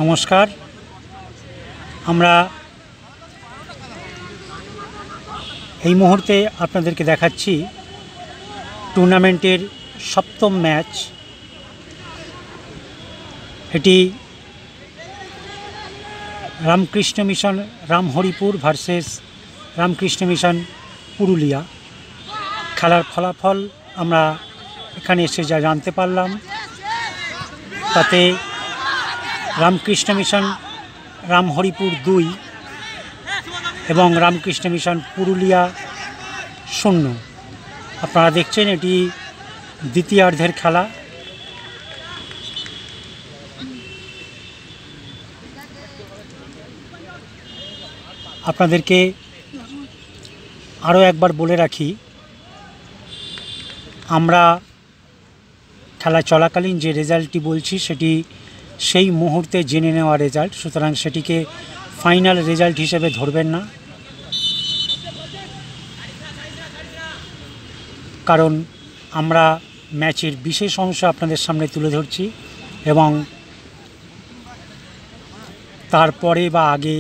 নমস্কার। আমরা এই মুহূর্তে আপনাদেরকে দেখাচ্ছি টুর্নামেন্টের সপ্তম ম্যাচ। এটি Ramakrishna mission Ramharipur versus Ramakrishna mission Purulia. খেলার ফলাফল আমরা এখানে এসে যা জানতে পারলাম, তাতে রামকৃষ্ণ মিশন রামহরিপুর 2 এবং রামকৃষ্ণ মিশন পুরুলিয়া 0। আপনারা দেখছেন এটি দ্বিতীয়ার্ধের খেলা। আপনাদেরকে আরও একবার বলে রাখি, আমরা খেলা চলাকালীন যে রেজাল্টটি বলছি সেটি সেই মুহূর্তে জেনে নেওয়া রেজাল্ট, সুতরাং সেটিকে ফাইনাল রেজাল্ট হিসেবে ধরবেন না, কারণ আমরা ম্যাচের বিশেষ অংশ আপনাদের সামনে তুলে ধরছি এবং তারপরে বা আগে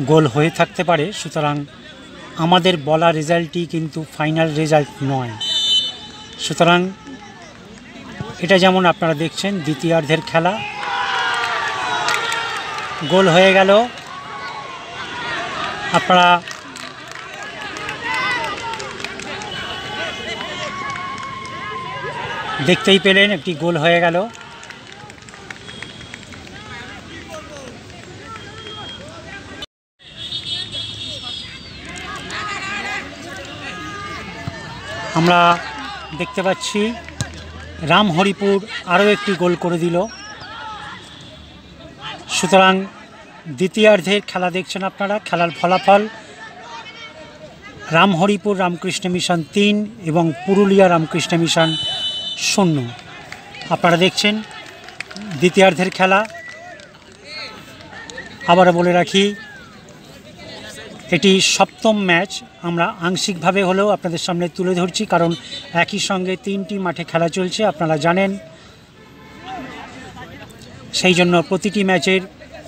গোল হয়ে থাকতে পারে। সুতরাং আমাদের বলা রেজাল্টটি কিন্তু ফাইনাল রেজাল্ট নয়। সুতরাং এটা যেমন আপনারা দেখছেন দ্বিতীয়ার্ধের খেলা, গোল হয়ে গেল। আপনারা দেখতেই পেলেন একটি গোল হয়ে গেল। আমরা দেখতে পাচ্ছি রামহরিপুর আরও একটি গোল করে দিল। সুতরাং দ্বিতীয়ার্ধের খেলা দেখছেন আপনারা। খেলার ফলাফল রামহরিপুর রামকৃষ্ণ মিশন 3 এবং পুরুলিয়া রামকৃষ্ণ মিশন 0। আপনারা দেখছেন দ্বিতীয়ার্ধের খেলা। আবারও বলে রাখি, এটি সপ্তম ম্যাচ। আমরা আংশিকভাবে হলেও আপনাদের সামনে তুলে ধরছি, কারণ একই সঙ্গে 3টি মাঠে খেলা চলছে আপনারা জানেন। সেই জন্য প্রতিটি ম্যাচের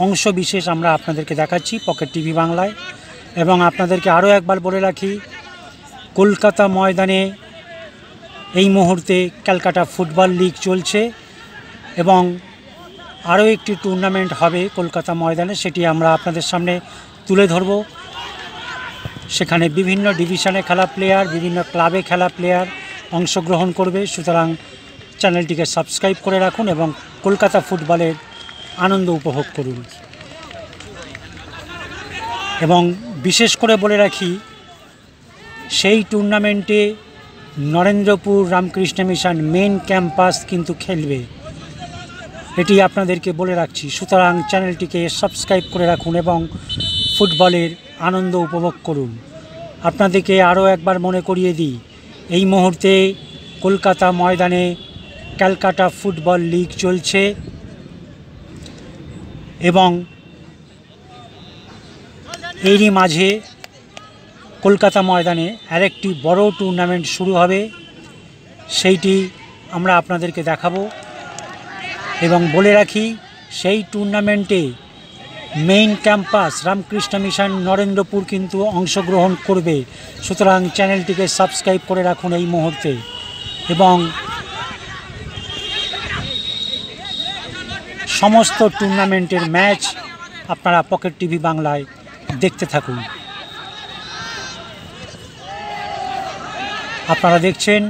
অংশ বিশেষ আমরা আপনাদেরকে দেখাচ্ছি পকেট টিভি বাংলায়। এবং আপনাদেরকে আরও একবার বলে রাখি, কলকাতা ময়দানে এই মুহূর্তে ক্যালকাটা ফুটবল লিগ চলছে এবং আরও একটি টুর্নামেন্ট হবে কলকাতা ময়দানে, সেটি আমরা আপনাদের সামনে তুলে ধরব। সেখানে বিভিন্ন ডিভিশনে খেলা প্লেয়ার, বিভিন্ন ক্লাবে খেলা প্লেয়ার অংশগ্রহণ করবে। সুতরাং চ্যানেলটিকে সাবস্ক্রাইব করে রাখুন এবং কলকাতা ফুটবলের আনন্দ উপভোগ করুন। এবং বিশেষ করে বলে রাখি, সেই টুর্নামেন্টে Narendrapur Ramakrishna mission main campus কিন্তু খেলবে, এটি আপনাদেরকে বলে রাখছি। সুতরাং চ্যানেলটিকে সাবস্ক্রাইব করে রাখুন এবং ফুটবলের আনন্দ উপভোগ করুন। আপনাদেরকে আরও একবার মনে করিয়ে দিই, এই মুহূর্তে কলকাতা ময়দানে ক্যালকাটা ফুটবল লিগ চলছে এবং এরই মাঝে কলকাতা ময়দানে আরেকটি বড় টুর্নামেন্ট শুরু হবে, সেইটি আমরা আপনাদেরকে দেখাবো। এবং বলে রাখি, সেই টুর্নামেন্টে main campus Ramakrishna mission Narendrapur কিন্তু অংশগ্রহণ করবে। সুতরাং চ্যানেলটিকে সাবস্ক্রাইব করে রাখুন এই মুহূর্তে এবং সমস্ত টুর্নামেন্টের ম্যাচ আপনারা পকেট টিভি বাংলায় দেখতে থাকুন। আপনারা দেখছেন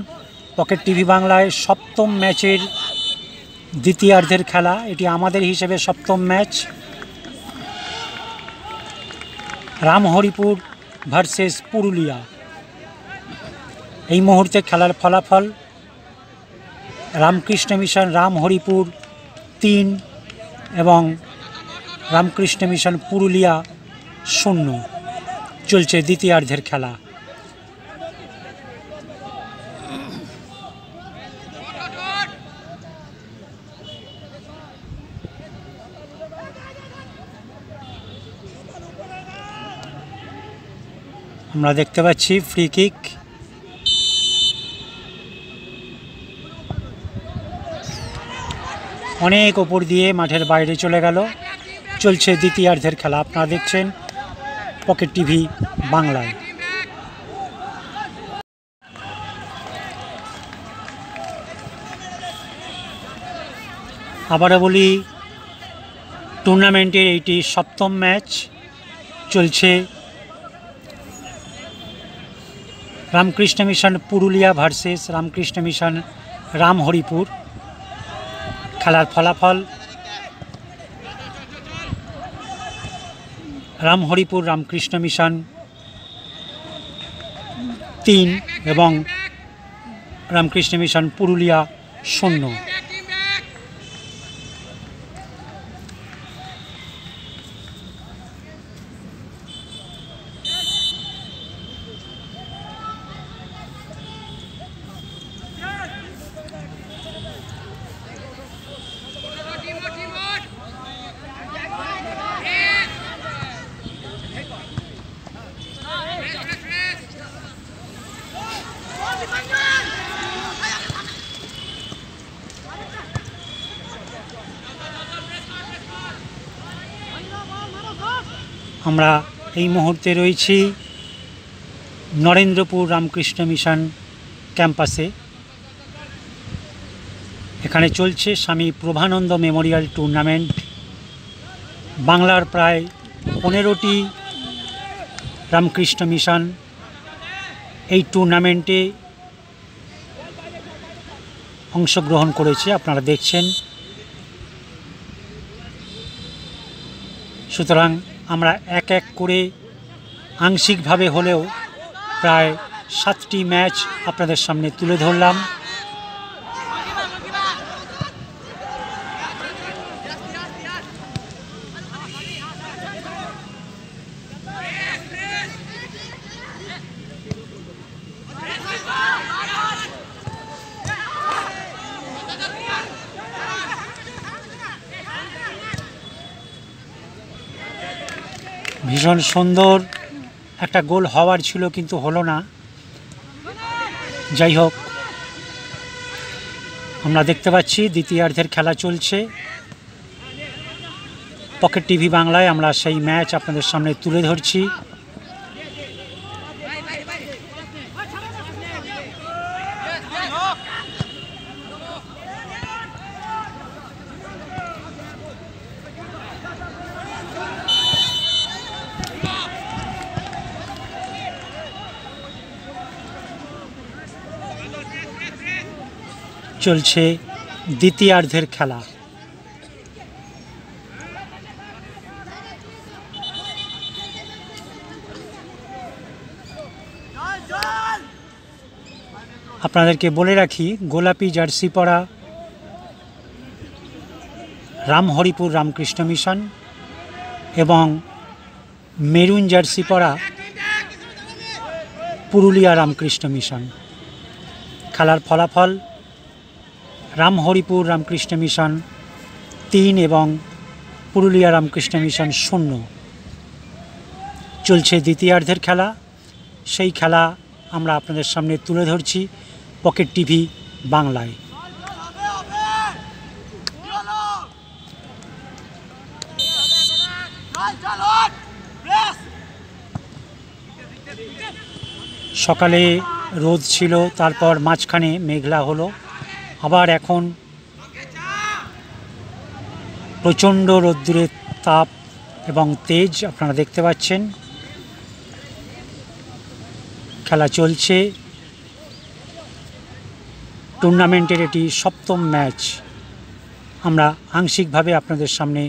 পকেট টিভি বাংলায় সপ্তম ম্যাচের দ্বিতীয়ার্ধের খেলা। এটি আমাদের হিসেবে সপ্তম ম্যাচ। রামহরিপুর ভার্সেস পুরুলিয়া। এই মুহূর্তে খেলার ফলাফল রামকৃষ্ণ মিশন রামহরিপুর 3 এবং রামকৃষ্ণ মিশন পুরুলিয়া 0। চলছে দ্বিতীয়ার্ধের খেলা। আমরা দেখতে পাচ্ছি ফ্রি কিক। অনেক ওপর দিয়ে মাঠের বাইরে চলে গেল। চলছে দ্বিতীয়ার্ধের খেলা, আপনারা দেখছেন পকেট টিভি বাংলায়। আবারও বলি, টুর্নামেন্টের এইটি সপ্তম ম্যাচ। চলছে Ramakrishna mission Purulia versus Ramakrishna mission Ramharipur. খেলার ফলাফল রামহরিপুর রামকৃষ্ণ মিশন 3 এবং রামকৃষ্ণ মিশন পুরুলিয়া 0। আমরা এই মুহূর্তে রয়েছি নরেন্দ্রপুর রামকৃষ্ণ মিশন ক্যাম্পাসে। এখানে চলছে স্বামী প্রভানন্দ মেমোরিয়াল টুর্নামেন্ট। বাংলার প্রায় 15টি রামকৃষ্ণ মিশন এই টুর্নামেন্টে অংশগ্রহণ করেছে, আপনারা দেখছেন। সুতরাং আমরা এক এক করে আংশিকভাবে হলেও প্রায় 7টি ম্যাচ আপনাদের সামনে তুলে ধরলাম। ভীষণ সুন্দর একটা গোল হওয়ার ছিল, কিন্তু হলো না। যাই হোক, আমরা দেখতে পাচ্ছি দ্বিতীয়ার্ধের খেলা চলছে। পকেট টিভি বাংলায় আমরা সেই ম্যাচ আপনাদের সামনে তুলে ধরছি। চলছে দ্বিতীয়ার্ধের খেলা। আপনাদেরকে বলে রাখি, গোলাপি জার্সি পরা রামহরিপুর রামকৃষ্ণ মিশন এবং মেরুন জার্সি পরা পুরুলিয়া রামকৃষ্ণ মিশন। খেলার ফলাফল রামহরিপুর রামকৃষ্ণ মিশন 3 এবং পুরুলিয়া রামকৃষ্ণ মিশন 0। চলছে দ্বিতীয়ার্ধের খেলা। সেই খেলা আমরা আপনাদের সামনে তুলে ধরছি পকেট টিভি বাংলায়। সকালে রোদ ছিল, তারপর মাঝখানে মেঘলা হলো, আবার এখন প্রচণ্ড রোদ্দুরের তাপ এবং তেজ আপনারা দেখতে পাচ্ছেন। খেলা চলছে, টুর্নামেন্টের এটি সপ্তম ম্যাচ আমরা আংশিকভাবে আপনাদের সামনে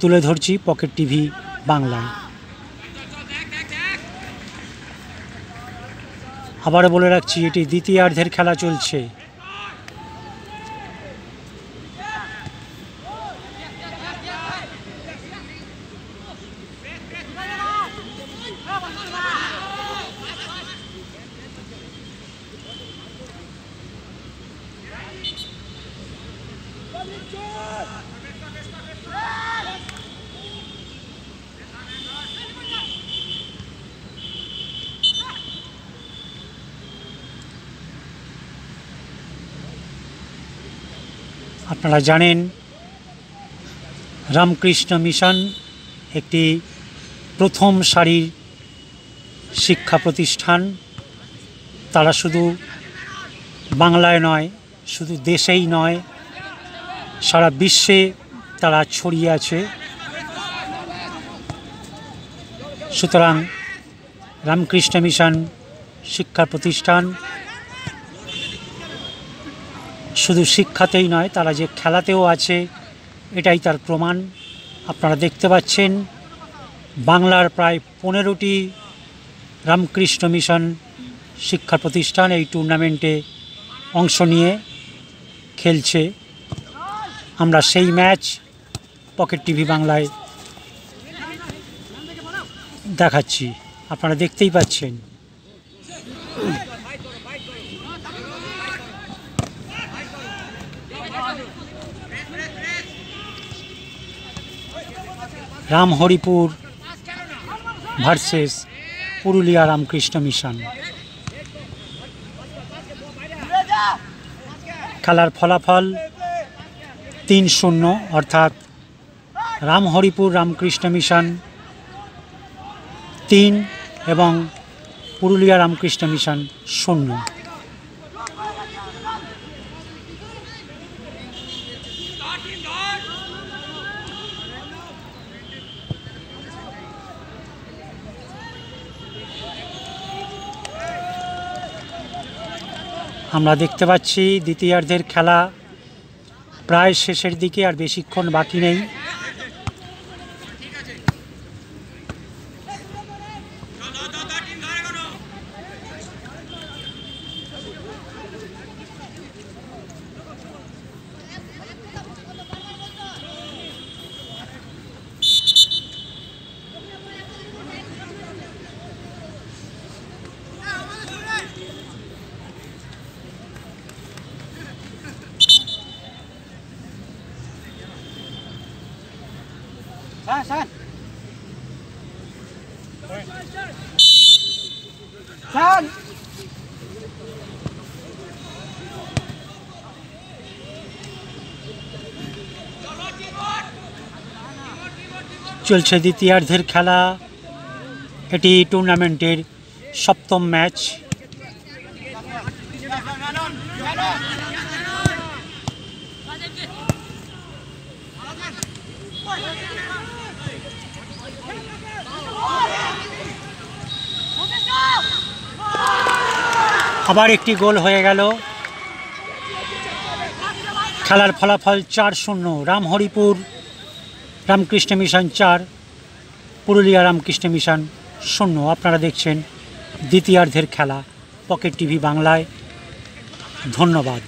তুলে ধরছি পকেট টিভি বাংলায়। আবারও বলে রাখছি, এটি দ্বিতীয়ার্ধের খেলা চলছে। আপনারা জানেন রামকৃষ্ণ মিশন একটি প্রথম সারির শিক্ষা প্রতিষ্ঠান। তারা শুধু বাংলায় নয়, শুধু দেশেই নয়, সারা বিশ্বে তারা ছড়িয়ে আছে। সুতরাং রামকৃষ্ণ মিশন শিক্ষা প্রতিষ্ঠান শুধু শিক্ষাতেই নয়, তারা যে খেলাতেও আছে এটাই তার প্রমাণ। আপনারা দেখতে পাচ্ছেন বাংলার প্রায় 15টি রামকৃষ্ণ মিশন শিক্ষা প্রতিষ্ঠান এই টুর্নামেন্টে অংশ নিয়ে খেলছে। আমরা সেই ম্যাচ পকেট টিভি বাংলায় দেখাচ্ছি, আপনারা দেখতেই পাচ্ছেন। Ramharipur versus Purulia Ramakrishna mission. খেলার ফলাফল 3-0, অর্থাৎ রামহরিপুর রামকৃষ্ণ মিশন 3 এবং পুরুলিয়া রামকৃষ্ণ মিশন 0। আমরা দেখতে পাচ্ছি দ্বিতীয়ার্ধের খেলা প্রায় শেষের দিকে, আর বেশিক্ষণ বাকি নেই। চলছে দ্বিতীয়ার্ধের খেলা। এটি টুর্নামেন্টের 7ম ম্যাচ। আবার একটি গোল হয়ে গেল। খেলার ফলাফল 4-0, রামহরিপুর রামকৃষ্ণ মিশন 4, পুরুলিয়া রামকৃষ্ণ মিশন 0। আপনারা দেখছেন দ্বিতীয়ার্ধের খেলা পকেট টিভি বাংলায়। ধন্যবাদ।